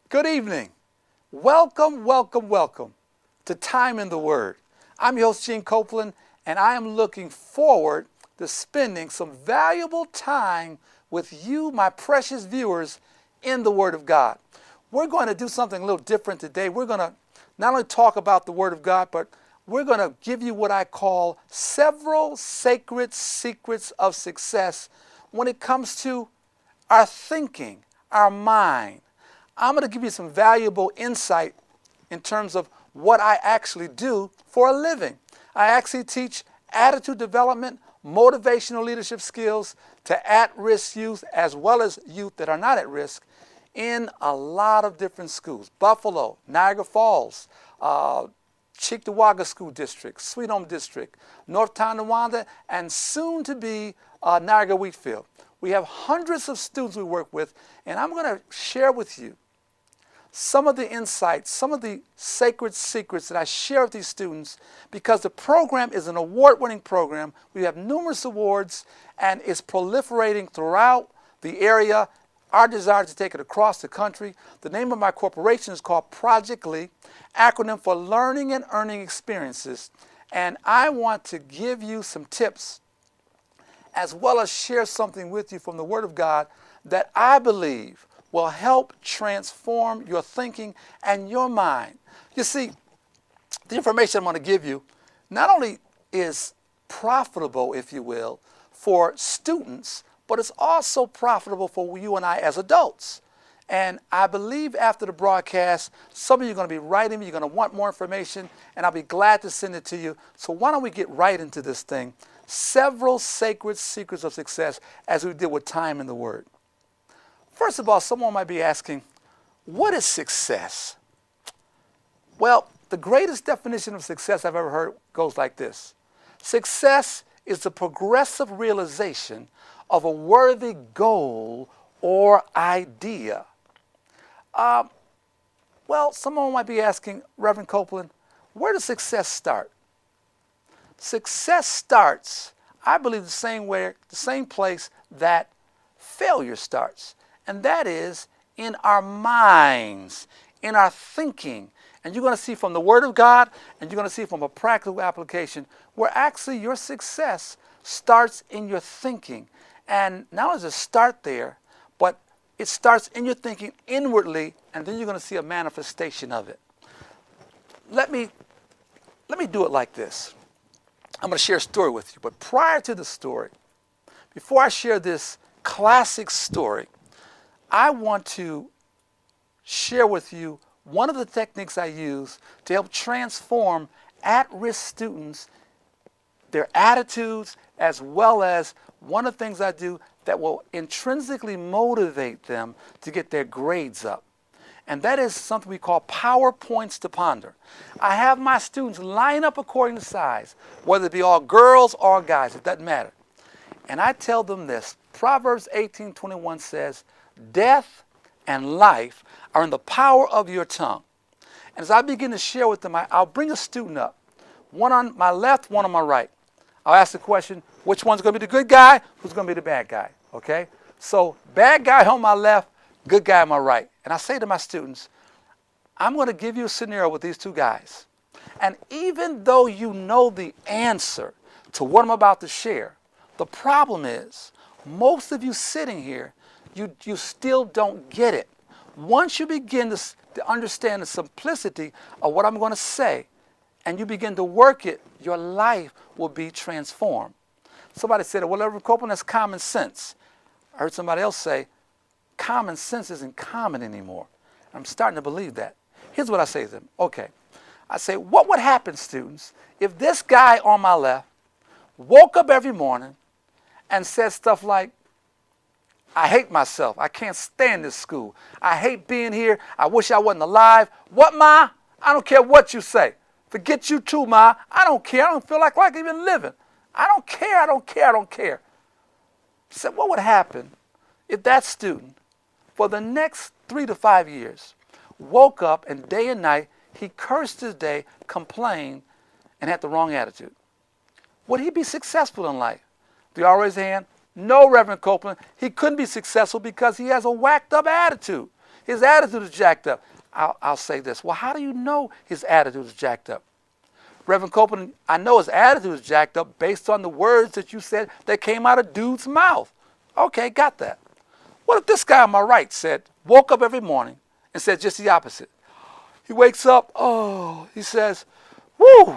Good evening. Welcome, welcome, welcome to Time in the Word. I'm your host, Gene Coplin, and I am looking forward to spending some valuable time with you, my precious viewers, in the Word of God. We're going to do something a little different today. We're going to not only talk about the Word of God, but we're going to give you what I call several sacred secrets of success when it comes to our thinking, our mind. I'm going to give you some valuable insight in terms of what I actually do for a living. I actually teach attitude development, motivational leadership skills to at-risk youth as well as youth that are not at risk in a lot of different schools. Buffalo, Niagara Falls, Cheektowaga School District, Sweet Home District, North Tonawanda, and soon to be Niagara Wheatfield. We have hundreds of students we work with, and I'm going to share with you some of the insights, some of the sacred secrets that I share with these students because the program is an award-winning program. We have numerous awards and it's proliferating throughout the area. Our desire is to take it across the country. The name of my corporation is called Project Lee, acronym for Learning and Earning Experiences. And I want to give you some tips as well as share something with you from the Word of God that I believe will help transform your thinking and your mind. You see, the information I'm going to give you not only is profitable, if you will, for students, but it's also profitable for you and I as adults. And I believe after the broadcast, some of you are going to be writing me, you're going to want more information, and I'll be glad to send it to you. So why don't we get right into this thing? Several sacred secrets of success as we did with Time in the Word. First of all, someone might be asking, what is success? Well, the greatest definition of success I've ever heard goes like this. Success is the progressive realization of a worthy goal or idea. Well, someone might be asking, Reverend Coplin, where does success start? Success starts, I believe, the same place that failure starts. And that is in our minds, in our thinking. And you're going to see from the Word of God, and you're going to see from a practical application, where actually your success starts in your thinking. And not only does it start there, but it starts in your thinking inwardly, and then you're going to see a manifestation of it. Let me do it like this. I'm going to share a story with you. But prior to the story, before I share this classic story, I want to share with you one of the techniques I use to help transform at-risk students, their attitudes, as well as one of the things I do that will intrinsically motivate them to get their grades up. And that is something we call PowerPoints to ponder. I have my students line up according to size, whether it be all girls or guys, it doesn't matter. And I tell them this, Proverbs 18:21 says, death and life are in the power of your tongue. And as I begin to share with them, I'll bring a student up, one on my left, one on my right. I'll ask the question, which one's going to be the good guy, who's going to be the bad guy, okay? So bad guy on my left, good guy on my right. And I say to my students, I'm going to give you a scenario with these two guys. And even though you know the answer to what I'm about to share, the problem is most of you sitting here, you still don't get it. Once you begin to understand the simplicity of what I'm going to say, and you begin to work it, your life will be transformed. Somebody said, well, Reverend Coplin, that's common sense. I heard somebody else say, common sense isn't common anymore. I'm starting to believe that. Here's what I say to them. Okay. I say, what would happen, students, if this guy on my left woke up every morning and said stuff like, I hate myself. I can't stand this school. I hate being here. I wish I wasn't alive. What, Ma? I don't care what you say. Forget you too, Ma. I don't care. I don't feel like even living. I don't care. I don't care. I don't care. So what would happen if that student, for the next 3 to 5 years, woke up and day and night, he cursed his day, complained, and had the wrong attitude? Would he be successful in life? Do you all raise your hand? No, Reverend Coplin. He couldn't be successful because he has a whacked up attitude. his attitude is jacked up. I'll say this. Well, how do you know his attitude is jacked up? Reverend Coplin, I know his attitude is jacked up based on the words that you said that came out of dude's mouth. Okay, got that. What if this guy on my right woke up every morning and said just the opposite? He wakes up, he says, woo,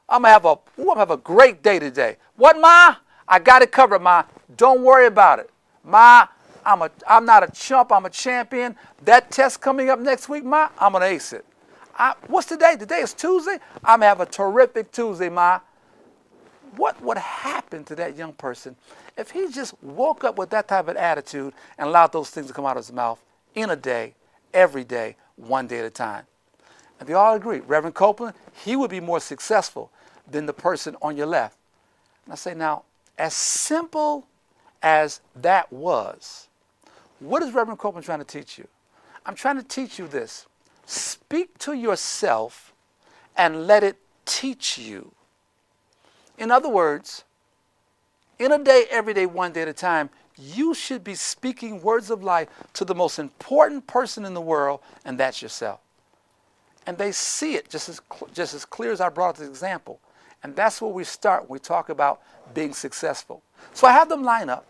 I'm gonna have a great day today. What, Ma? I got it covered, Ma. Don't worry about it. Ma, I'm not a chump, I'm a champion. That test coming up next week, Ma, I'm gonna ace it. What's today? Today is Tuesday. I'm gonna have a terrific Tuesday, Ma. What would happen to that young person if he just woke up with that type of attitude and allowed those things to come out of his mouth in a day, every day, one day at a time? And they all agree, Reverend Coplin, he would be more successful than the person on your left. And I say, now, as simple as that was, what is Reverend Coplin trying to teach you? I'm trying to teach you this. Speak to yourself and let it teach you. In other words, in a day, every day, one day at a time, you should be speaking words of life to the most important person in the world, and that's yourself. And they see it just as clear as I brought up the example. And that's where we start when we talk about being successful. So I have them line up.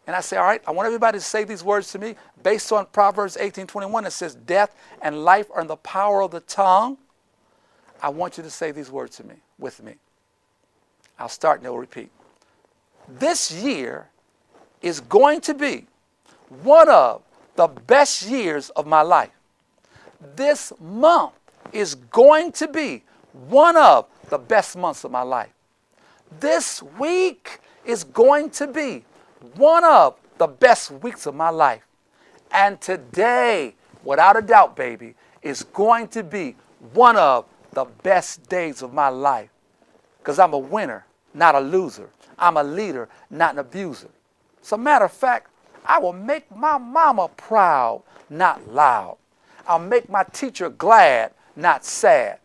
And I say, all right, I want everybody to say these words to me based on Proverbs 18:21. It says, death and life are in the power of the tongue. I want you to say these words to me, with me. I'll start and they'll repeat. This year is going to be one of the best years of my life. This month is going to be one of the best months of my life. This week is going to be one of the best weeks of my life. And today, without a doubt, baby, is going to be one of the best days of my life. Because I'm a winner, not a loser. I'm a leader, not an abuser. As a matter of fact, I will make my mama proud, not loud. I'll make my teacher glad, not sad.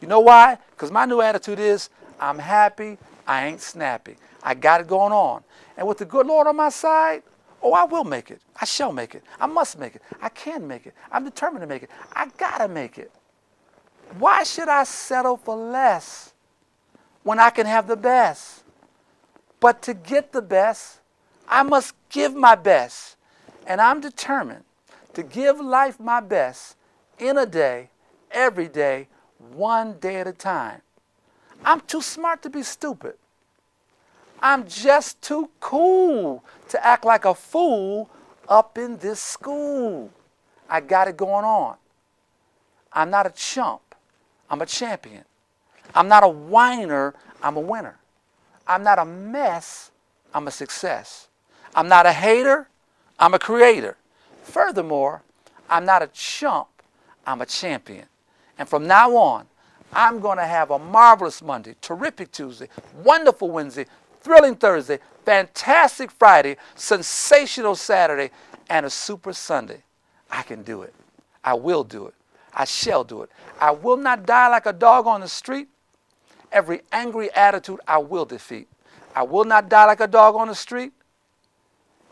You know why? Because my new attitude is, I'm happy, I ain't snappy. I got it going on. And with the good Lord on my side, I will make it. I shall make it. I must make it. I can make it. I'm determined to make it. I gotta make it. Why should I settle for less when I can have the best? But to get the best, I must give my best. And I'm determined to give life my best in a day, every day, one day at a time. I'm too smart to be stupid. I'm just too cool to act like a fool up in this school. I got it going on. I'm not a chump. I'm a champion. I'm not a whiner. I'm a winner. I'm not a mess. I'm a success. I'm not a hater. I'm a creator. Furthermore, I'm not a chump. I'm a champion. And from now on, I'm going to have a marvelous Monday, terrific Tuesday, wonderful Wednesday, thrilling Thursday, fantastic Friday, sensational Saturday, and a super Sunday. I can do it. I will do it. I shall do it. I will not die like a dog on the street. Every angry attitude I will defeat. I will not die like a dog on the street.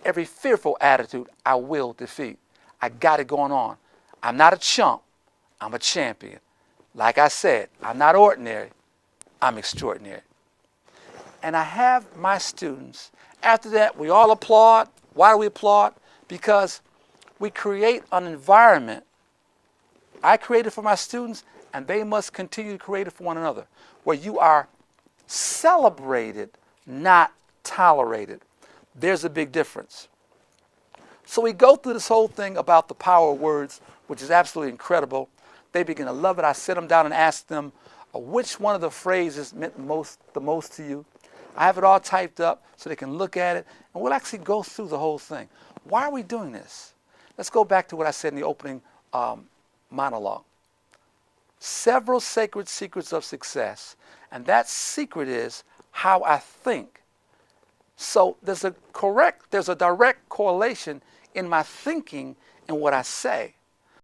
Every fearful attitude I will defeat. I got it going on. I'm not a chump. I'm a champion. Like I said, I'm not ordinary. I'm extraordinary. And I have my students. After that, we all applaud. Why do we applaud? Because we create an environment. I created for my students, and they must continue to create it for one another, where you are celebrated, not tolerated. There's a big difference. So we go through this whole thing about the power of words, which is absolutely incredible. They begin to love it. I sit them down and ask them which one of the phrases meant the most to you. I have it all typed up so they can look at it, and we'll actually go through the whole thing. Why are we doing this? Let's go back to what I said in the opening monologue. Several sacred secrets of success, and that secret is how I think. So there's a direct correlation in my thinking and what I say.